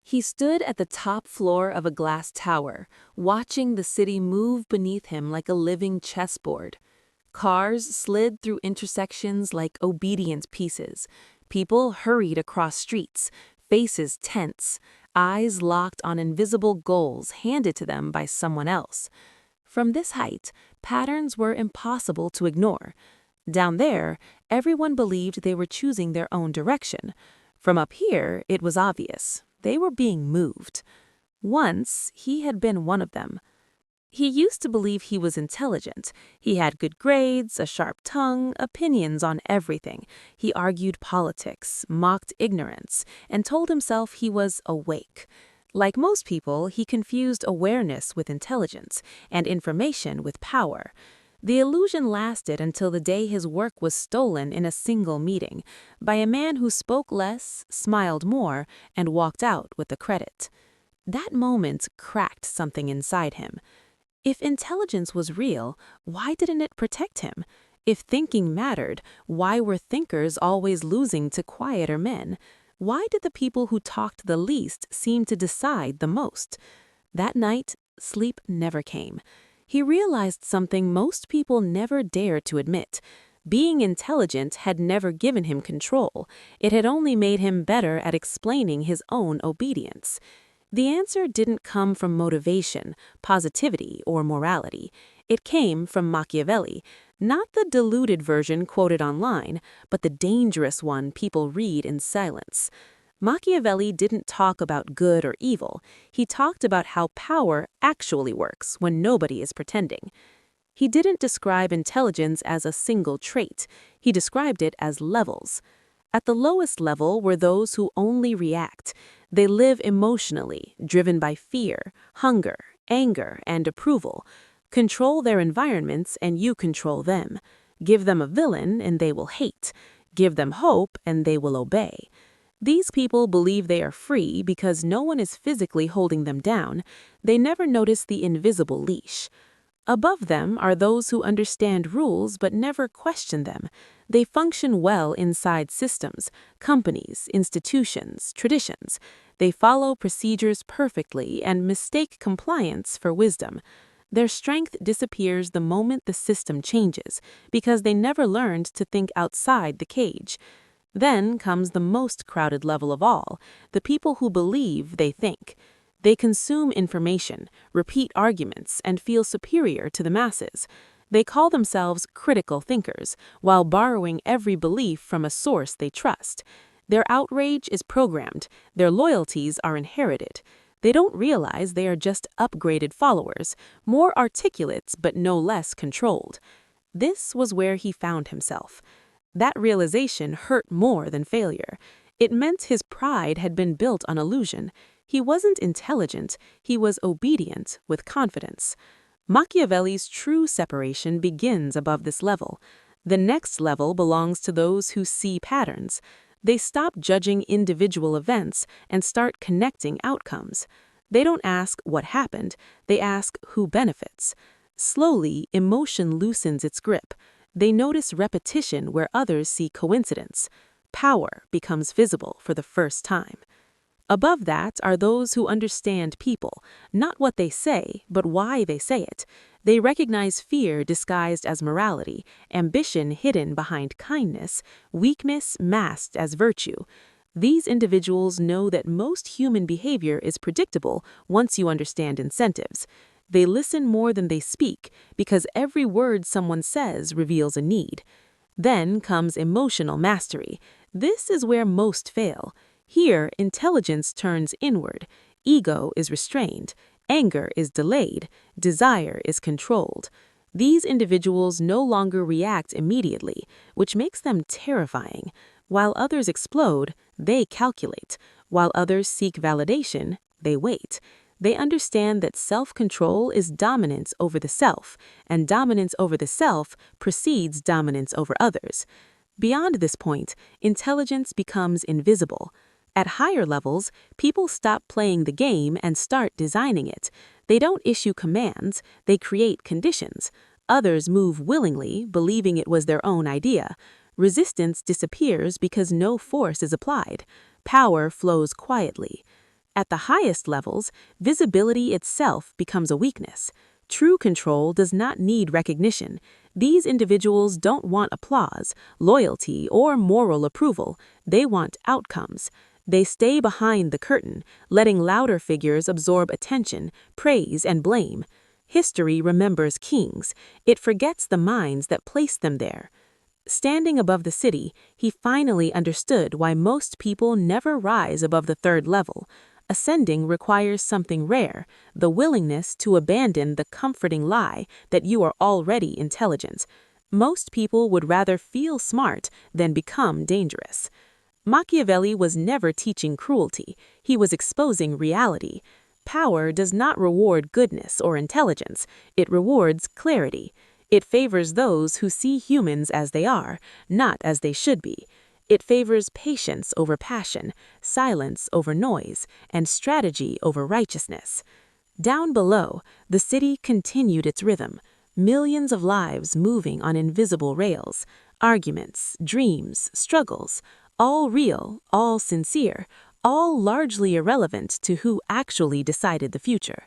He stood at the top floor of a glass tower, watching the city move beneath him like a living chessboard. Cars slid through intersections like obedient pieces. People hurried across streets, faces tense, eyes locked on invisible goals handed to them by someone else. From this height, patterns were impossible to ignore. Down there, everyone believed they were choosing their own direction. From up here, it was obvious. They were being moved. Once, he had been one of them. He used to believe he was intelligent. He had good grades, a sharp tongue, opinions on everything. He argued politics, mocked ignorance, and told himself he was awake. Like most people, he confused awareness with intelligence and information with power. The illusion lasted until the day his work was stolen in a single meeting by a man who spoke less, smiled more, and walked out with the credit. That moment cracked something inside him. If intelligence was real, why didn't it protect him? If thinking mattered, why were thinkers always losing to quieter men? Why did the people who talked the least seem to decide the most? That night, sleep never came. He realized something most people never dared to admit. Being intelligent had never given him control. It had only made him better at explaining his own obedience. The answer didn't come from motivation, positivity, or morality. It came from Machiavelli, not the diluted version quoted online, but the dangerous one people read in silence. Machiavelli didn't talk about good or evil. He talked about how power actually works when nobody is pretending. He didn't describe intelligence as a single trait. He described it as levels. At the lowest level were those who only react. They live emotionally, driven by fear, hunger, anger, and approval. Control their environments and you control them. Give them a villain and they will hate. Give them hope and they will obey. These people believe they are free because no one is physically holding them down. They never notice the invisible leash. Above them are those who understand rules but never question them. They function well inside systems, companies, institutions, traditions. They follow procedures perfectly and mistake compliance for wisdom. Their strength disappears the moment the system changes, because they never learned to think outside the cage. Then comes the most crowded level of all, the people who believe they think. They consume information, repeat arguments, and feel superior to the masses. They call themselves critical thinkers, while borrowing every belief from a source they trust. Their outrage is programmed, their loyalties are inherited. They don't realize they are just upgraded followers, more articulate but no less controlled. This was where he found himself. That realization hurt more than failure. It meant his pride had been built on illusion. He wasn't intelligent, he was obedient with confidence. Machiavelli's true separation begins above this level. The next level belongs to those who see patterns. They stop judging individual events and start connecting outcomes. They don't ask what happened, they ask who benefits. Slowly, emotion loosens its grip. They notice repetition where others see coincidence. Power becomes visible for the first time. Above that are those who understand people, not what they say, but why they say it. They recognize fear disguised as morality, ambition hidden behind kindness, weakness masked as virtue. These individuals know that most human behavior is predictable once you understand incentives. They listen more than they speak because every word someone says reveals a need. Then comes emotional mastery. This is where most fail. Here, intelligence turns inward, ego is restrained, anger is delayed, desire is controlled. These individuals no longer react immediately, which makes them terrifying. While others explode, they calculate. While others seek validation, they wait. They understand that self-control is dominance over the self, and dominance over the self precedes dominance over others. Beyond this point, intelligence becomes invisible. At higher levels, people stop playing the game and start designing it. They don't issue commands, they create conditions. Others move willingly, believing it was their own idea. Resistance disappears because no force is applied. Power flows quietly. At the highest levels, visibility itself becomes a weakness. True control does not need recognition. These individuals don't want applause, loyalty, or moral approval. They want outcomes. They stay behind the curtain, letting louder figures absorb attention, praise, and blame. History remembers kings. It forgets the minds that placed them there. Standing above the city, he finally understood why most people never rise above the third level. Ascending requires something rare, the willingness to abandon the comforting lie that you are already intelligent. Most people would rather feel smart than become dangerous. Machiavelli was never teaching cruelty, he was exposing reality. Power does not reward goodness or intelligence, it rewards clarity. It favors those who see humans as they are, not as they should be. It favors patience over passion, silence over noise, and strategy over righteousness. Down below, the city continued its rhythm, millions of lives moving on invisible rails, arguments, dreams, struggles, all real, all sincere, all largely irrelevant to who actually decided the future.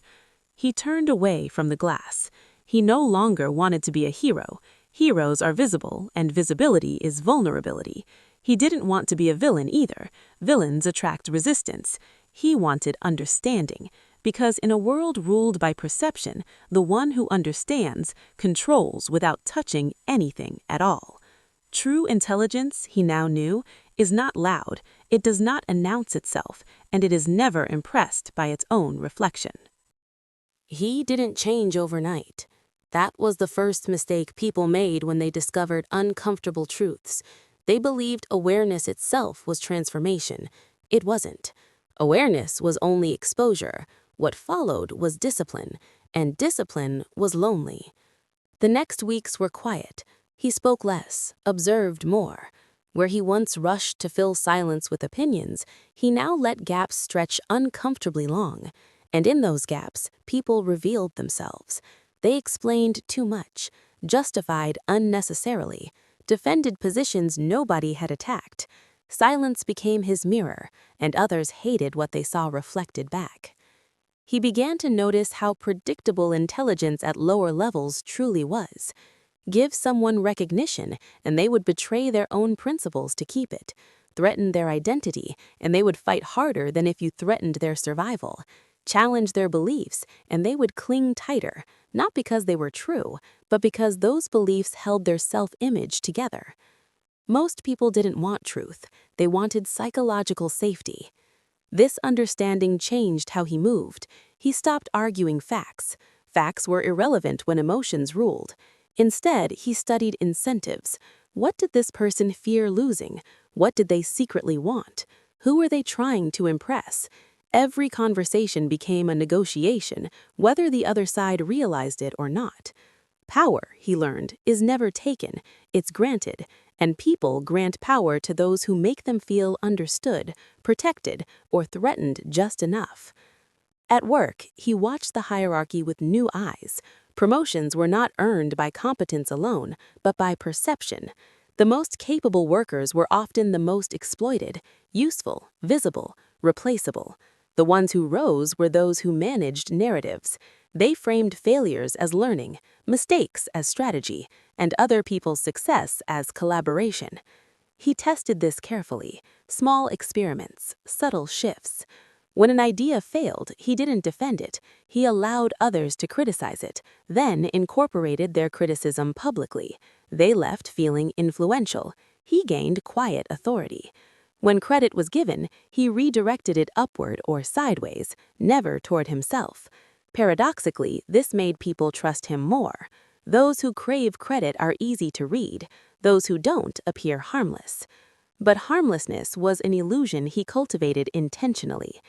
He turned away from the glass. He no longer wanted to be a hero. Heroes are visible, and visibility is vulnerability. He didn't want to be a villain either. Villains attract resistance. He wanted understanding, because in a world ruled by perception, the one who understands controls without touching anything at all. True intelligence, he now knew, is not loud, it does not announce itself, and it is never impressed by its own reflection. He didn't change overnight. That was the first mistake people made when they discovered uncomfortable truths. They believed awareness itself was transformation. It wasn't. Awareness was only exposure. What followed was discipline, and discipline was lonely. The next weeks were quiet. He spoke less, observed more. Where he once rushed to fill silence with opinions, he now let gaps stretch uncomfortably long. And in those gaps, people revealed themselves. They explained too much, justified unnecessarily, defended positions nobody had attacked. Silence became his mirror, and others hated what they saw reflected back. He began to notice how predictable intelligence at lower levels truly was. Give someone recognition, and they would betray their own principles to keep it. Threaten their identity, and they would fight harder than if you threatened their survival. Challenge their beliefs, and they would cling tighter, not because they were true, but because those beliefs held their self-image together. Most people didn't want truth. They wanted psychological safety. This understanding changed how he moved. He stopped arguing facts. Facts were irrelevant when emotions ruled. Instead, he studied incentives. What did this person fear losing? What did they secretly want? Who were they trying to impress? Every conversation became a negotiation, whether the other side realized it or not. Power, he learned, is never taken, it's granted, and people grant power to those who make them feel understood, protected, or threatened just enough. At work, he watched the hierarchy with new eyes. Promotions were not earned by competence alone, but by perception. The most capable workers were often the most exploited, useful, visible, replaceable. The ones who rose were those who managed narratives. They framed failures as learning, mistakes as strategy, and other people's success as collaboration. He tested this carefully, small experiments, subtle shifts. When an idea failed, he didn't defend it. He allowed others to criticize it, then incorporated their criticism publicly. They left feeling influential. He gained quiet authority. When credit was given, he redirected it upward or sideways, never toward himself. Paradoxically, this made people trust him more. Those who crave credit are easy to read. Those who don't appear harmless. But harmlessness was an illusion he cultivated intentionally.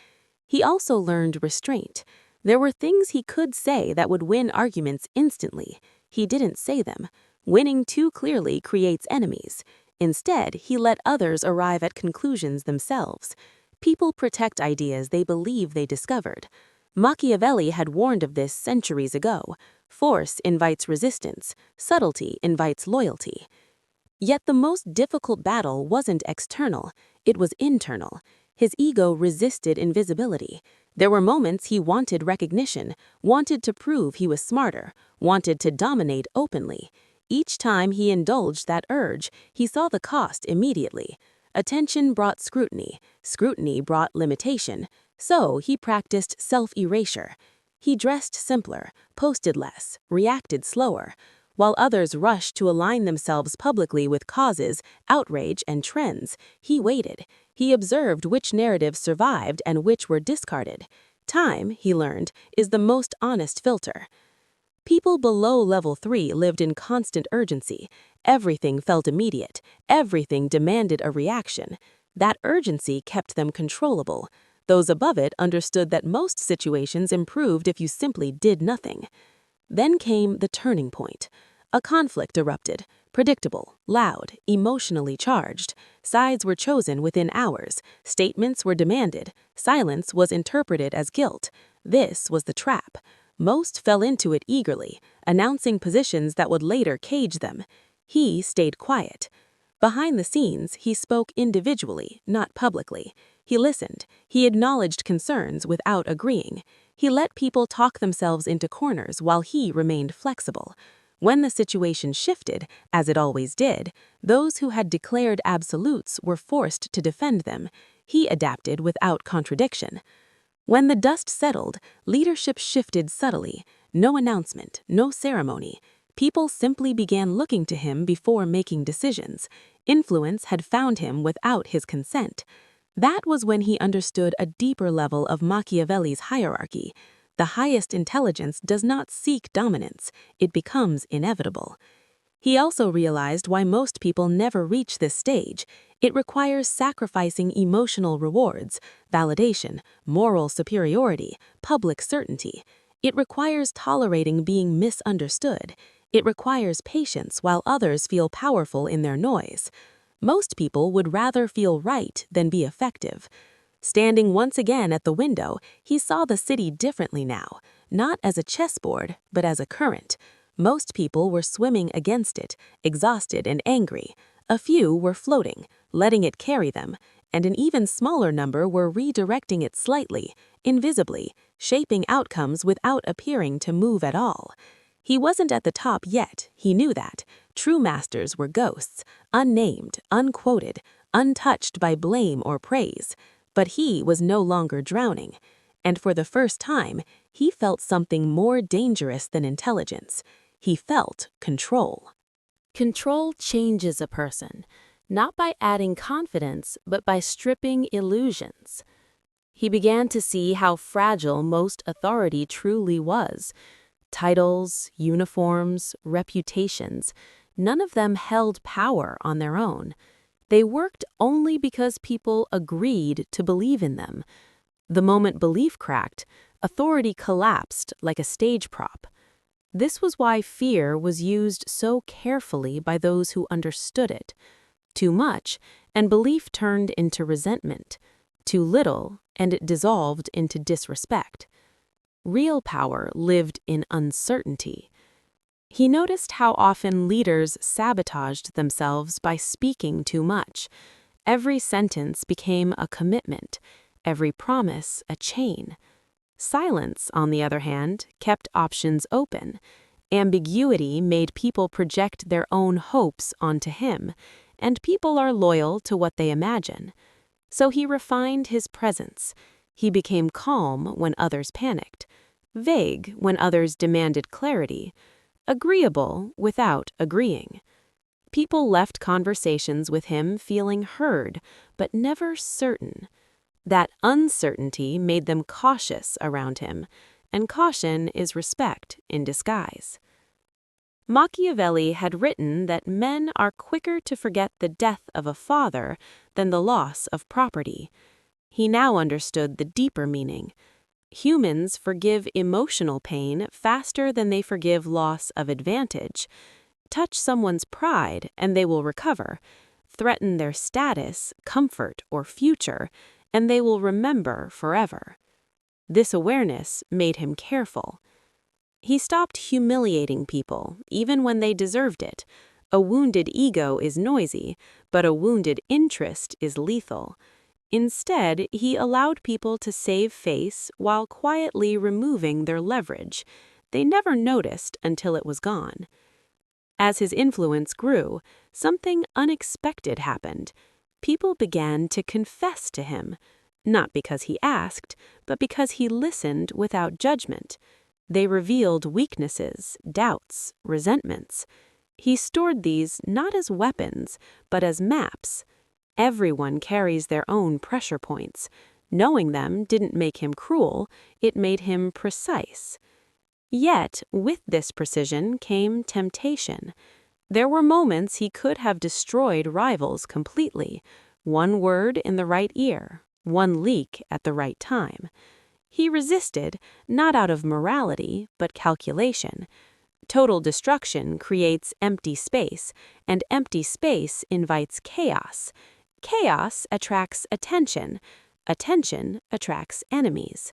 He also learned restraint. There were things he could say that would win arguments instantly. He didn't say them. Winning too clearly creates enemies. Instead, he let others arrive at conclusions themselves. People protect ideas they believe they discovered. Machiavelli had warned of this centuries ago. Force invites resistance. Subtlety invites loyalty. Yet the most difficult battle wasn't external, it was internal. His ego resisted invisibility. There were moments he wanted recognition, wanted to prove he was smarter, wanted to dominate openly. Each time he indulged that urge, he saw the cost immediately. Attention brought scrutiny, scrutiny brought limitation, so he practiced self-erasure. He dressed simpler, posted less, reacted slower. While others rushed to align themselves publicly with causes, outrage, and trends, he waited. He observed which narratives survived and which were discarded. Time, he learned, is the most honest filter. People below level 3 lived in constant urgency. Everything felt immediate. Everything demanded a reaction. That urgency kept them controllable. Those above it understood that most situations improved if you simply did nothing. Then came the turning point. A conflict erupted, predictable, loud, emotionally charged. Sides were chosen within hours. Statements were demanded. Silence was interpreted as guilt. This was the trap. Most fell into it eagerly, announcing positions that would later cage them. He stayed quiet. Behind the scenes, he spoke individually, not publicly. He listened. He acknowledged concerns without agreeing. He let people talk themselves into corners while he remained flexible. When the situation shifted, as it always did, those who had declared absolutes were forced to defend them. He adapted without contradiction. When the dust settled, leadership shifted subtly. No announcement, no ceremony. People simply began looking to him before making decisions. Influence had found him without his consent. That was when he understood a deeper level of Machiavelli's hierarchy. The highest intelligence does not seek dominance, it becomes inevitable. He also realized why most people never reach this stage. It requires sacrificing emotional rewards, validation, moral superiority, public certainty. It requires tolerating being misunderstood. It requires patience while others feel powerful in their noise. Most people would rather feel right than be effective. Standing once again at the window, he saw the city differently now, not as a chessboard, but as a current. Most people were swimming against it, exhausted and angry. A few were floating, letting it carry them, and an even smaller number were redirecting it slightly, invisibly, shaping outcomes without appearing to move at all. He wasn't at the top yet, he knew that. True masters were ghosts, unnamed, unquoted, untouched by blame or praise. But he was no longer drowning. And for the first time, he felt something more dangerous than intelligence. He felt control. Control changes a person, not by adding confidence, but by stripping illusions. He began to see how fragile most authority truly was. Titles, uniforms, reputations, none of them held power on their own. They worked only because people agreed to believe in them. The moment belief cracked, authority collapsed like a stage prop. This was why fear was used so carefully by those who understood it. Too much, and belief turned into resentment. Too little, and it dissolved into disrespect. Real power lived in uncertainty. He noticed how often leaders sabotaged themselves by speaking too much. Every sentence became a commitment, every promise a chain. Silence, on the other hand, kept options open. Ambiguity made people project their own hopes onto him, and people are loyal to what they imagine. So he refined his presence. He became calm when others panicked, vague when others demanded clarity, agreeable without agreeing. People left conversations with him feeling heard, but never certain. That uncertainty made them cautious around him, and caution is respect in disguise. Machiavelli had written that men are quicker to forget the death of a father than the loss of property. He now understood the deeper meaning. Humans forgive emotional pain faster than they forgive loss of advantage. Touch someone's pride and they will recover. Threaten their status, comfort, or future, and they will remember forever. This awareness made him careful. He stopped humiliating people, even when they deserved it. A wounded ego is noisy, but a wounded interest is lethal. Instead, he allowed people to save face while quietly removing their leverage. They never noticed until it was gone. As his influence grew, something unexpected happened. People began to confess to him, not because he asked, but because he listened without judgment. They revealed weaknesses, doubts, resentments. He stored these not as weapons, but as maps. Everyone carries their own pressure points. Knowing them didn't make him cruel, it made him precise. Yet, with this precision came temptation. There were moments he could have destroyed rivals completely. One word in the right ear, one leak at the right time. He resisted, not out of morality, but calculation. Total destruction creates empty space, and empty space invites chaos. Chaos attracts attention. Attention attracts enemies.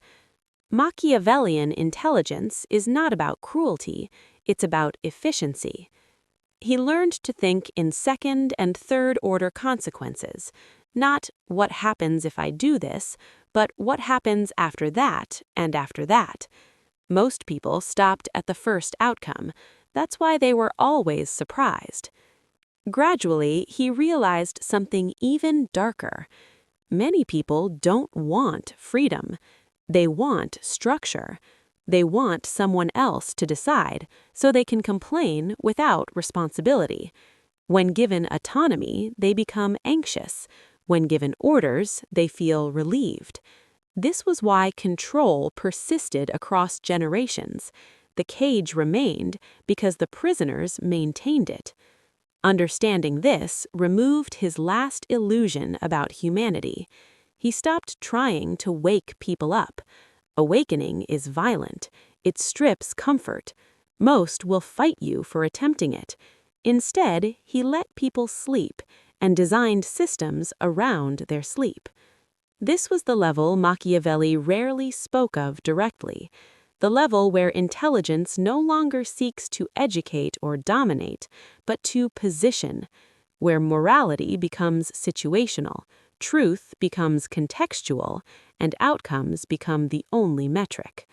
Machiavellian intelligence is not about cruelty, it's about efficiency. He learned to think in second and third order consequences, not what happens if I do this, but what happens after that and after that. Most people stopped at the first outcome. That's why they were always surprised. Gradually, he realized something even darker. Many people don't want freedom. They want structure. They want someone else to decide, so they can complain without responsibility. When given autonomy, they become anxious. When given orders, they feel relieved. This was why control persisted across generations. The cage remained because the prisoners maintained it. Understanding this removed his last illusion about humanity. He stopped trying to wake people up. Awakening is violent. It strips comfort. Most will fight you for attempting it. Instead, he let people sleep and designed systems around their sleep. This was the level Machiavelli rarely spoke of directly, the level where intelligence no longer seeks to educate or dominate, but to position, where morality becomes situational, truth becomes contextual, and outcomes become the only metric.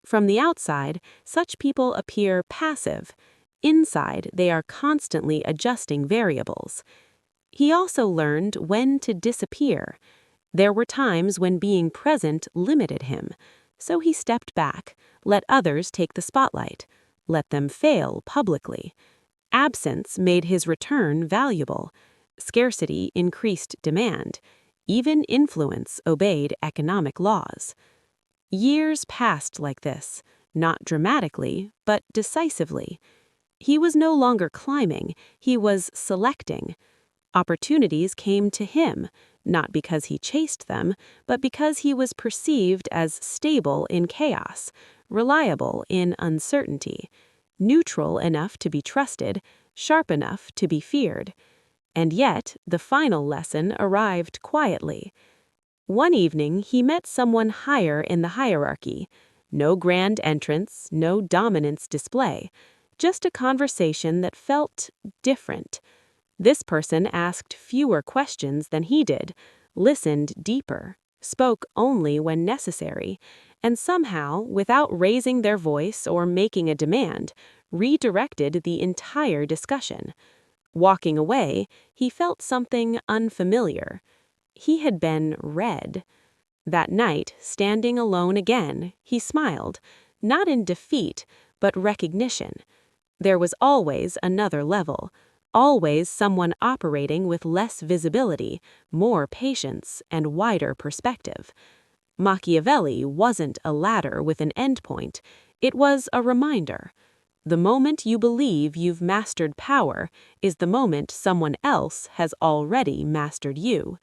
From the outside, such people appear passive. Inside, they are constantly adjusting variables. He also learned when to disappear. There were times when being present limited him, so he stepped back, let others take the spotlight, let them fail publicly. Absence made his return valuable. Scarcity increased demand. Even influence obeyed economic laws. Years passed like this, not dramatically, but decisively. He was no longer climbing, he was selecting. Opportunities came to him, not because he chased them, but because he was perceived as stable in chaos, reliable in uncertainty, neutral enough to be trusted, sharp enough to be feared. And yet, the final lesson arrived quietly. One evening, he met someone higher in the hierarchy. No grand entrance, no dominance display, just a conversation that felt different. This person asked fewer questions than he did, listened deeper, spoke only when necessary, and somehow, without raising their voice or making a demand, redirected the entire discussion. Walking away, he felt something unfamiliar. He had been read. That night, standing alone again, he smiled, not in defeat, but recognition. There was always another level. Always someone operating with less visibility, more patience, and wider perspective. Machiavelli wasn't a ladder with an endpoint. It was a reminder. The moment you believe you've mastered power is the moment someone else has already mastered you.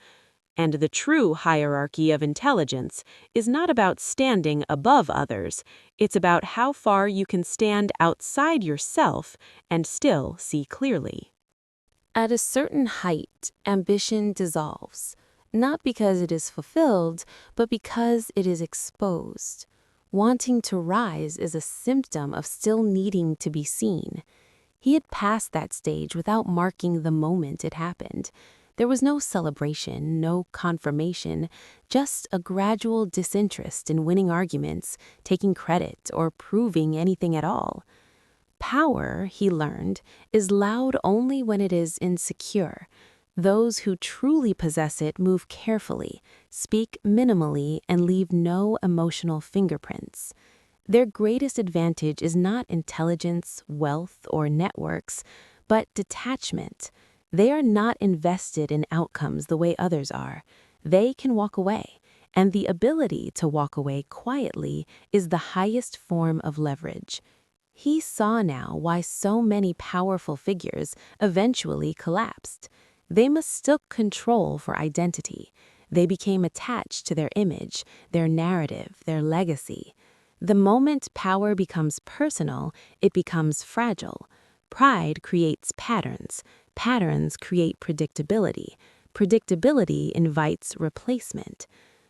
And the true hierarchy of intelligence is not about standing above others. It's about how far you can stand outside yourself and still see clearly. At a certain height, ambition dissolves, not because it is fulfilled, but because it is exposed. Wanting to rise is a symptom of still needing to be seen. He had passed that stage without marking the moment it happened. There was no celebration, no confirmation, just a gradual disinterest in winning arguments, taking credit, or proving anything at all. Power, he learned, is loud only when it is insecure. Those who truly possess it move carefully, speak minimally, and leave no emotional fingerprints. Their greatest advantage is not intelligence, wealth, or networks, but detachment. They are not invested in outcomes the way others are. They can walk away, and the ability to walk away quietly is the highest form of leverage. He saw now why so many powerful figures eventually collapsed. They mistook control for identity. They became attached to their image, their narrative, their legacy. The moment power becomes personal, it becomes fragile. Pride creates patterns. Patterns create predictability. Predictability invites replacement.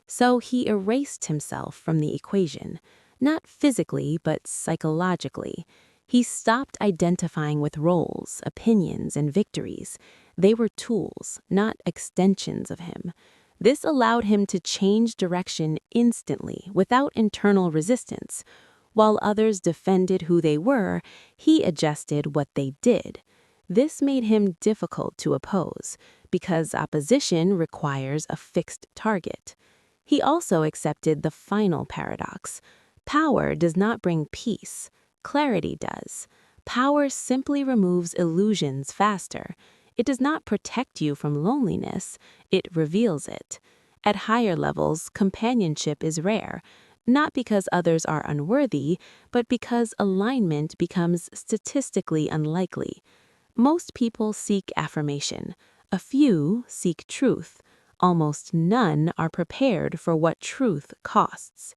So he erased himself from the equation. Not physically, but psychologically. He stopped identifying with roles, opinions, and victories. They were tools, not extensions of him. This allowed him to change direction instantly, without internal resistance. While others defended who they were, he adjusted what they did. This made him difficult to oppose, because opposition requires a fixed target. He also accepted the final paradox. Power does not bring peace. Clarity does. Power simply removes illusions faster. It does not protect you from loneliness. It reveals it. At higher levels, companionship is rare, not because others are unworthy, but because alignment becomes statistically unlikely. Most people seek affirmation. A few seek truth. Almost none are prepared for what truth costs.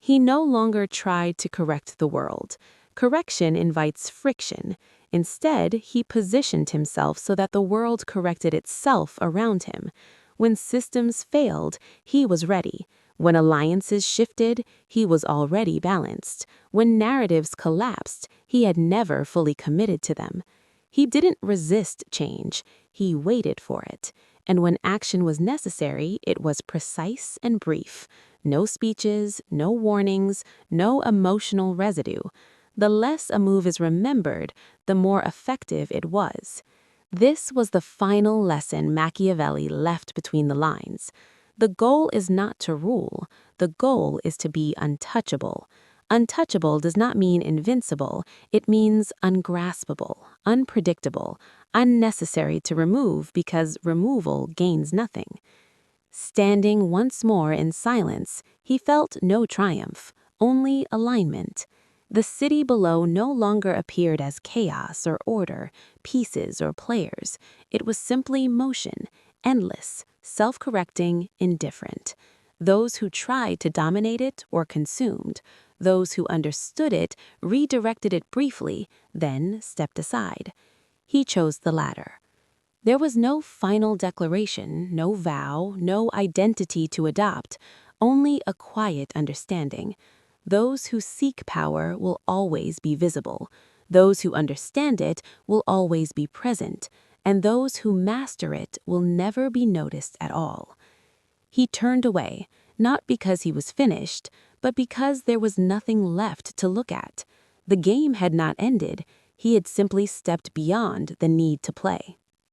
He no longer tried to correct the world. Correction invites friction. Instead, he positioned himself so that the world corrected itself around him. When systems failed, he was ready. When alliances shifted, he was already balanced. When narratives collapsed, he had never fully committed to them. He didn't resist change, he waited for it. And when action was necessary, it was precise and brief. No speeches, no warnings, no emotional residue. The less a move is remembered, the more effective it was. This was the final lesson Machiavelli left between the lines. The goal is not to rule, the goal is to be untouchable. Untouchable does not mean invincible, it means ungraspable, unpredictable, unnecessary to remove because removal gains nothing. Standing once more in silence, he felt no triumph, only alignment. The city below no longer appeared as chaos or order, pieces or players. It was simply motion, endless, self-correcting, indifferent. Those who tried to dominate it were consumed. Those who understood it redirected it briefly, then stepped aside. He chose the latter. There was no final declaration, no vow, no identity to adopt, only a quiet understanding. Those who seek power will always be visible. Those who understand it will always be present, and those who master it will never be noticed at all. He turned away, not because he was finished, but because there was nothing left to look at. The game had not ended, he had simply stepped beyond the need to play.